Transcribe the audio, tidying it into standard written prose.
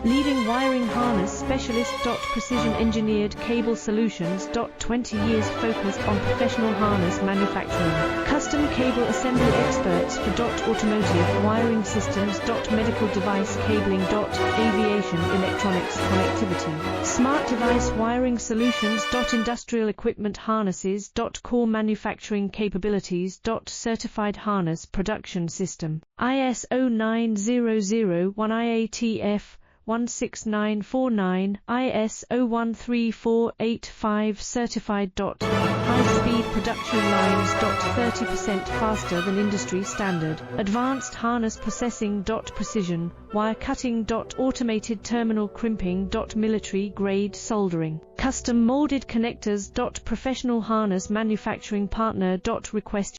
Leading wiring harness specialist. Precision engineered cable solutions. 20 years focused on professional harness manufacturing. Custom cable assembly experts for automotive wiring systems. Medical device cabling. Aviation electronics connectivity. Smart device wiring solutions. Industrial equipment harnesses. Core manufacturing capabilities. Certified harness production system. ISO 9001 IATF 16949, ISO 13485 certified. High-speed production lines. 30% faster than industry standard. Advanced harness processing. Precision wire cutting. Automated terminal crimping. Military grade soldering. Custom molded connectors. Professional harness manufacturing partner. Request